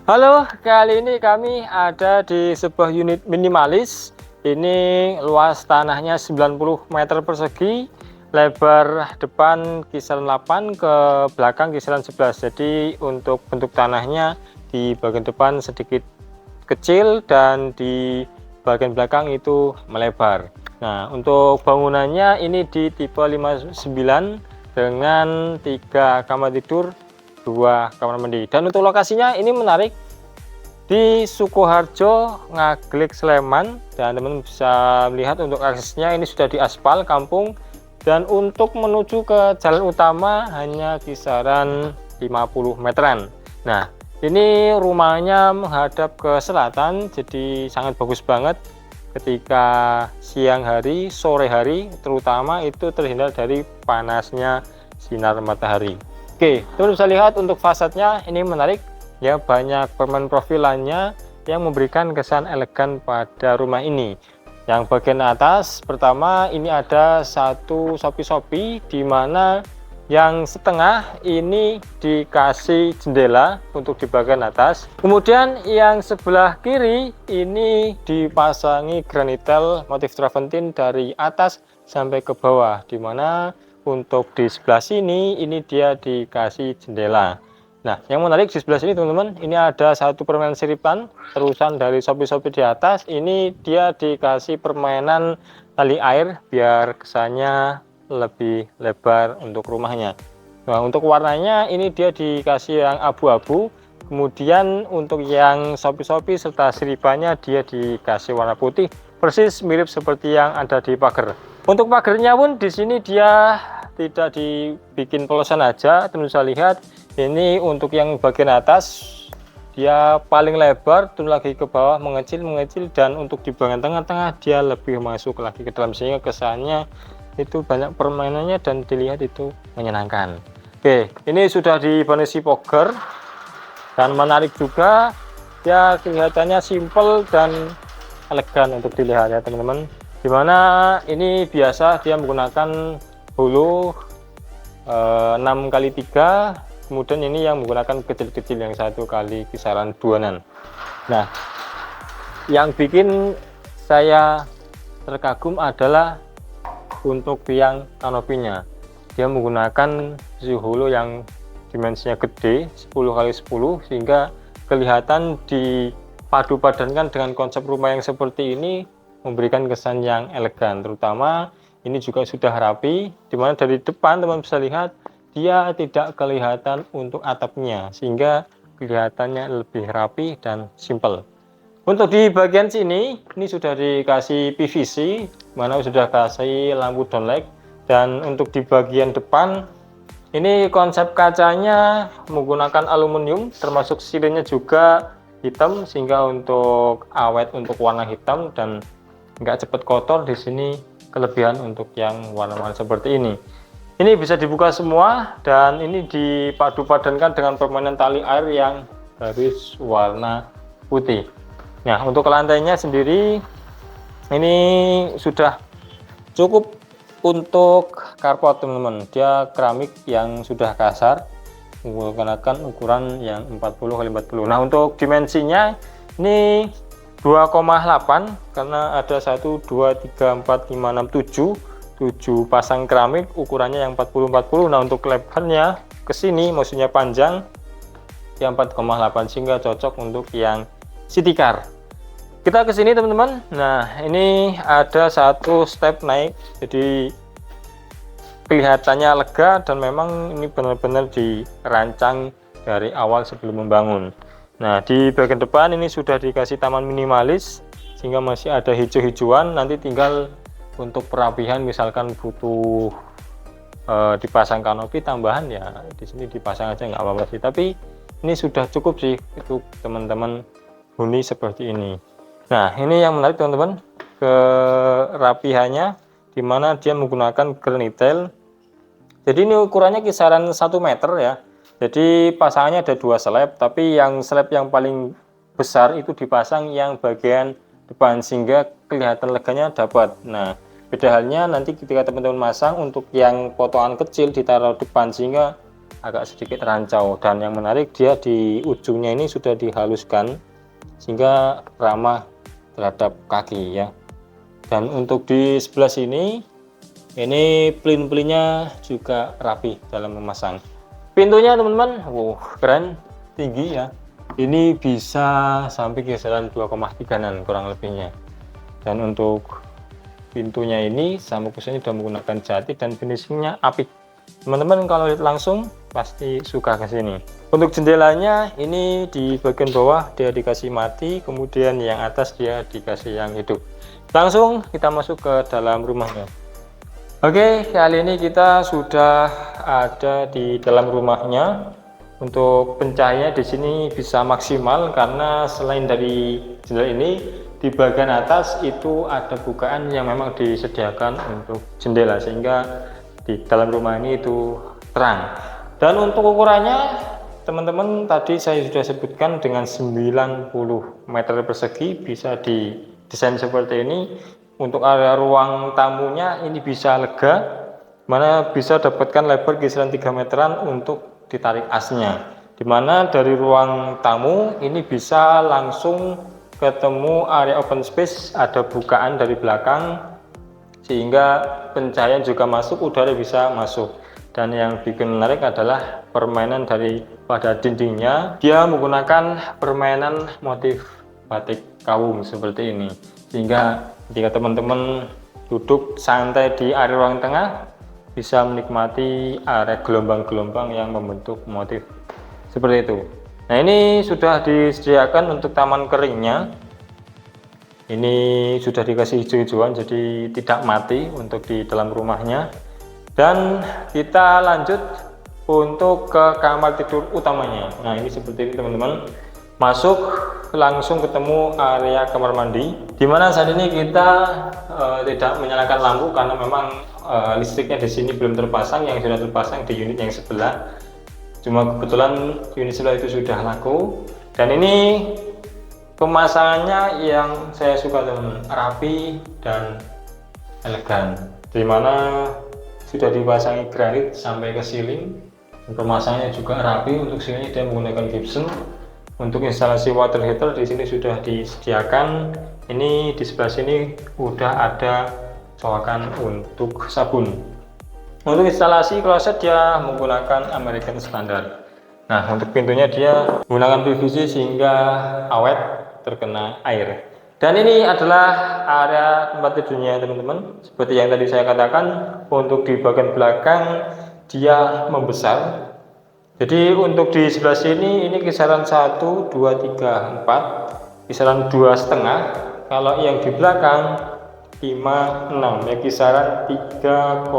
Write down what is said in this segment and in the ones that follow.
Halo, kali ini kami ada di sebuah unit minimalis. Ini luas tanahnya 90 meter persegi, lebar depan kisaran 8, ke belakang kisaran 11. Jadi untuk bentuk tanahnya di bagian depan sedikit kecil dan di bagian belakang itu melebar. Nah, untuk bangunannya ini di tipe 59 dengan 3 kamar tidur, 2 kamar mandi. Dan untuk lokasinya ini menarik, di Sukoharjo, Ngaglik, Sleman. Dan teman-teman bisa melihat untuk aksesnya ini sudah di aspal kampung, dan untuk menuju ke jalan utama hanya kisaran 50 meteran. Nah, ini rumahnya menghadap ke selatan, jadi sangat bagus banget ketika siang hari, sore hari terutama, itu terhindar dari panasnya sinar matahari. Oke, teman bisa lihat untuk fasadnya ini menarik ya, banyak permen profilannya yang memberikan kesan elegan pada rumah ini. Yang bagian atas pertama ini ada satu sopi-sopi, di mana yang setengah ini dikasih jendela untuk di bagian atas. Kemudian yang sebelah kiri ini dipasangi granitel motif travertin dari atas sampai ke bawah, di mana untuk di sebelah sini ini dia dikasih jendela. Nah, yang menarik di sebelah sini teman-teman, ini ada satu permainan siripan terusan dari sopi-sopi di atas. Ini dia dikasih permainan tali air biar kesannya lebih lebar untuk rumahnya. Nah, untuk warnanya ini dia dikasih yang abu-abu, kemudian untuk yang sopi-sopi serta siripannya dia dikasih warna putih, persis mirip seperti yang ada di pagar. Untuk pagarnya pun di sini dia tidak dibikin polosan aja, teman bisa lihat. Ini untuk yang bagian atas dia paling lebar, turun lagi ke bawah mengecil, dan untuk di bagian tengah-tengah dia lebih masuk lagi ke dalam, sehingga kesannya itu banyak permainannya dan dilihat itu menyenangkan. Oke, ini sudah dibanisi poger dan menarik juga ya, kelihatannya simple dan elegan untuk dilihat ya teman-teman. Dimana ini biasa dia menggunakan hulu 6x3, kemudian ini yang menggunakan kecil-kecil yang 1 kali kisaran 2-an. Nah, yang bikin saya terkagum adalah untuk tiang kanopinya. Dia menggunakan hulu yang dimensinya gede 10x10, sehingga kelihatan dipadu padankan dengan konsep rumah yang seperti ini, memberikan kesan yang elegan. Terutama ini juga sudah rapi, dimana dari depan teman bisa lihat dia tidak kelihatan untuk atapnya, sehingga kelihatannya lebih rapi dan simple. Untuk di bagian sini ini sudah dikasih PVC, mana sudah kasih lampu downlight. Dan untuk di bagian depan ini konsep kacanya menggunakan aluminium, termasuk silinnya juga hitam, sehingga untuk awet untuk warna hitam dan nggak cepat kotor. Di sini kelebihan untuk yang warna-warna seperti ini. Ini bisa dibuka semua, dan ini dipadu padankan dengan permainan tali air yang garis warna putih. Nah, untuk lantainya sendiri ini sudah cukup untuk carport teman-teman. Dia keramik yang sudah kasar, menggunakan ukuran yang 40x40. Nah, untuk dimensinya ini 2,8, karena ada 1, 2, 3, 4, 5, 6, 7 pasang keramik ukurannya yang 40x40. Nah, untuk lebarnya ke sini, maksudnya panjang yang 4,8, sehingga cocok untuk yang city car. Kita ke sini teman-teman. Nah, ini ada satu step naik, jadi kelihatannya lega dan memang ini benar-benar dirancang dari awal sebelum membangun. Nah, di bagian depan ini sudah dikasih taman minimalis, sehingga masih ada hijau-hijauan. Nanti tinggal untuk perapihan, misalkan butuh dipasang kanopi tambahan, ya di sini dipasang aja nggak apa-apa sih. Tapi ini sudah cukup sih untuk teman-teman huni seperti ini. Nah, ini yang menarik teman-teman, kerapihannya, dimana dia menggunakan granitel. Jadi ini ukurannya kisaran 1 meter ya. Jadi pasangannya ada 2 slab, tapi yang slab yang paling besar itu dipasang yang bagian depan, sehingga kelihatan leganya dapat. Nah, beda halnya nanti ketika teman-teman masang, untuk yang potongan kecil ditaruh depan, sehingga agak sedikit rancau, dan yang menarik dia di ujungnya ini sudah dihaluskan sehingga ramah terhadap kaki ya. Dan untuk di sebelah sini ini pelin-pelinnya juga rapi dalam memasang. Pintunya teman-teman, keren, tinggi ya. Ini bisa sampai kisaran 2,3an kurang lebihnya. Dan untuk pintunya ini sama kusnya sudah menggunakan jati dan finishingnya apik. Teman-teman kalau lihat langsung pasti suka ke sini. Untuk jendelanya ini di bagian bawah dia dikasih mati, kemudian yang atas dia dikasih yang hidup. Langsung kita masuk ke dalam rumahnya. Oke, kali ini kita sudah ada di dalam rumahnya. Untuk pencahayaannya di sini bisa maksimal karena selain dari jendela ini, di bagian atas itu ada bukaan yang memang disediakan untuk jendela sehingga di dalam rumah ini itu terang. Dan untuk ukurannya teman-teman tadi saya sudah sebutkan dengan 90 meter persegi bisa didesain seperti ini. Untuk area ruang tamunya ini bisa lega, mana bisa dapatkan lebar kisaran 3 meteran untuk ditarik asnya, dimana dari ruang tamu ini bisa langsung ketemu area open space, ada bukaan dari belakang sehingga pencahayaan juga masuk, udara bisa masuk. Dan yang bikin menarik adalah permainan pada dindingnya, dia menggunakan permainan motif batik kawung seperti ini, sehingga jika teman-teman duduk santai di area ruang tengah bisa menikmati area gelombang-gelombang yang membentuk motif seperti itu. Nah, ini sudah disediakan untuk taman keringnya. Ini sudah dikasih hijau-hijauan jadi tidak mati untuk di dalam rumahnya. Dan kita lanjut untuk ke kamar tidur utamanya. Nah, ini seperti ini teman-teman. Masuk langsung ketemu area kamar mandi, dimana saat ini kita tidak menyalakan lampu karena memang listriknya di sini belum terpasang. Yang sudah terpasang di unit yang sebelah, cuma kebetulan unit sebelah itu sudah laku. Dan ini pemasangannya yang saya suka teman, rapi dan elegan, dimana sudah dipasangi granit sampai ke ceiling. Pemasangannya juga rapi. Untuk sini dia menggunakan gypsum. Untuk instalasi water heater di sini sudah disediakan. Ini di sebelah sini udah ada coakan untuk sabun. Untuk instalasi kloset dia menggunakan American Standard. Nah, untuk pintunya dia menggunakan PVC sehingga awet terkena air. Dan ini adalah area tempat tidurnya teman-teman. Seperti yang tadi saya katakan, untuk di bagian belakang dia membesar. Jadi untuk di sebelah sini ini kisaran 1, 2, 3, 4, kisaran 2,5. Kalau yang di belakang 5, 6 ya kisaran 3,7.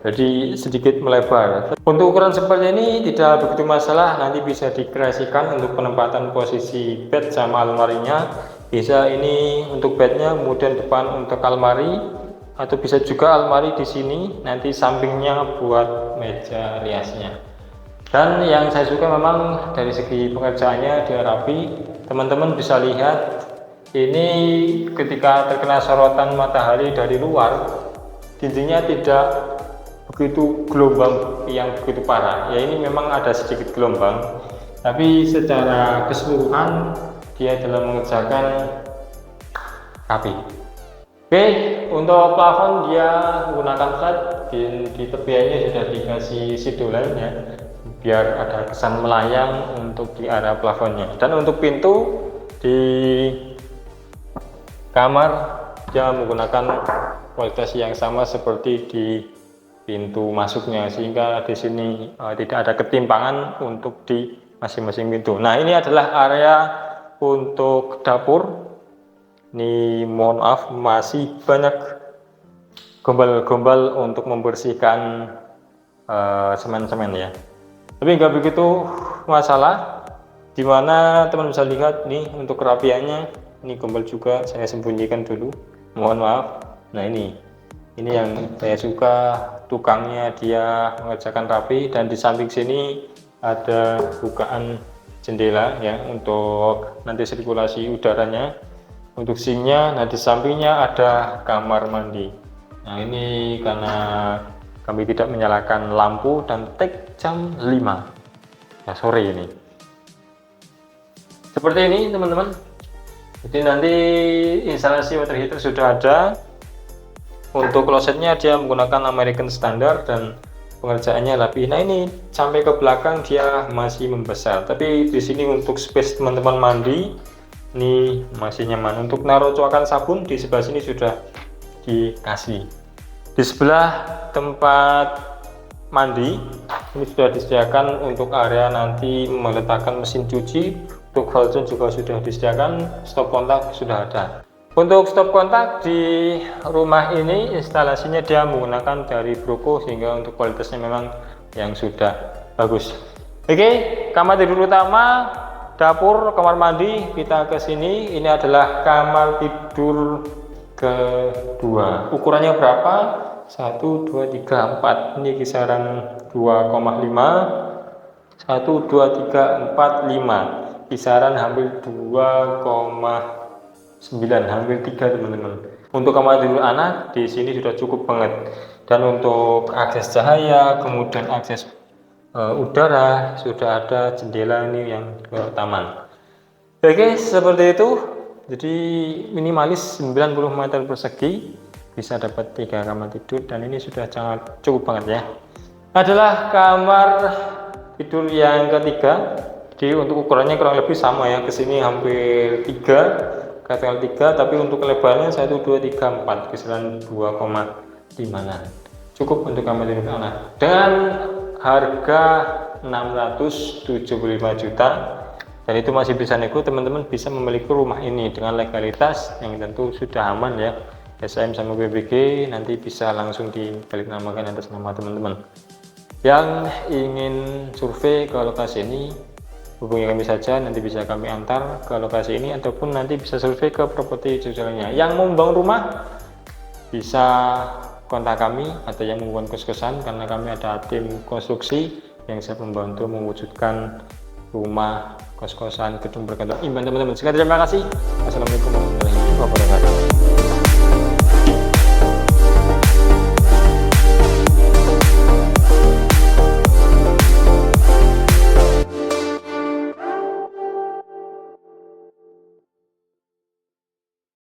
Jadi sedikit melebar. Untuk ukuran seperti ini tidak begitu masalah, nanti bisa dikreasikan untuk penempatan posisi bed sama almarinya. Bisa ini untuk bednya, kemudian depan untuk almari, atau bisa juga almari di sini, nanti sampingnya buat meja riasnya. Dan yang saya suka memang dari segi pengerjaannya dia rapi. Teman-teman bisa lihat ini ketika terkena sorotan matahari dari luar, dindingnya tidak begitu gelombang yang begitu parah ya. Ini memang ada sedikit gelombang, tapi secara keseluruhan dia dalam mengerjakan rapi. Oke, untuk plafon dia menggunakan flat, di tepiannya sudah dikasih sidolan ya, biar ada kesan melayang untuk di area plafonnya. Dan untuk pintu di kamar dia menggunakan kualitas yang sama seperti di pintu masuknya, sehingga di sini tidak ada ketimpangan untuk di masing-masing pintu. Nah, ini adalah area untuk dapur. Ini mohon maaf masih banyak gombal-gombal untuk membersihkan semen-semen ya, tapi nggak begitu masalah. Dimana teman bisa lihat nih untuk kerapiannya, ini gombal juga saya sembunyikan dulu, mohon maaf. Nah, ini yang saya suka, tukangnya dia mengerjakan rapi. Dan di samping sini ada bukaan jendela ya untuk nanti sirkulasi udaranya. Untuk sinknya, nah di sampingnya ada kamar mandi. Nah, ini karena kami tidak menyalakan lampu dan take jam 5 ya, sore ini. Seperti ini teman-teman. Jadi nanti instalasi water heater sudah ada. Untuk klosetnya dia menggunakan American Standard dan pengerjaannya rapi. Nah ini sampai ke belakang dia masih membesar, tapi di sini untuk space teman-teman mandi ini masih nyaman. Untuk naruh coakan sabun di sebelah sini sudah dikasih. Di sebelah tempat mandi ini sudah disediakan untuk area nanti meletakkan mesin cuci. Untuk valve juga sudah disediakan, stop kontak sudah ada. Untuk stop kontak di rumah ini instalasinya dia menggunakan dari Broco, sehingga untuk kualitasnya memang yang sudah bagus. Oke, kamar tidur utama, dapur, kamar mandi kita ke sini. Ini adalah kamar tidur kedua. Ukurannya berapa? 1, 2, 3, 4. Ini kisaran 2,5. 1, 2, 3, 4, 5. Kisaran hampir 2,9, hampir 3 teman-teman. Untuk kamar tidur anak di sini sudah cukup banget. Dan untuk akses cahaya, kemudian akses udara, sudah ada jendela ini yang ke taman. Oke, seperti itu. Jadi minimalis 90 meter persegi, bisa dapat 3 kamar tidur, dan ini sudah sangat cukup banget ya. Adalah kamar tidur yang ketiga. Jadi untuk ukurannya kurang lebih sama ya, kesini hampir 3, katakan 3, tapi untuk lebarnya 1, 2, 3, 4, kisaran 2,5. Cukup untuk kamar tidur anak dengan harga 675 juta. Dan itu masih bisa nego, teman-teman bisa memiliki rumah ini dengan legalitas yang tentu sudah aman ya, SHM sama BBG. Nanti bisa langsung dibalik namakan atas nama teman-teman. Yang ingin survei ke lokasi ini, hubungi kami saja, nanti bisa kami antar ke lokasi ini, ataupun nanti bisa survei ke properti lainnya. Yang mau membangun rumah bisa kontak kami, atau yang membangun kos-kosan, karena kami ada tim konstruksi yang siap membantu mewujudkan rumah, kos-kosan, gedung berkantor imban teman-teman. Sekian, terima kasih. Wassalamualaikum warahmatullahi wabarakatuh.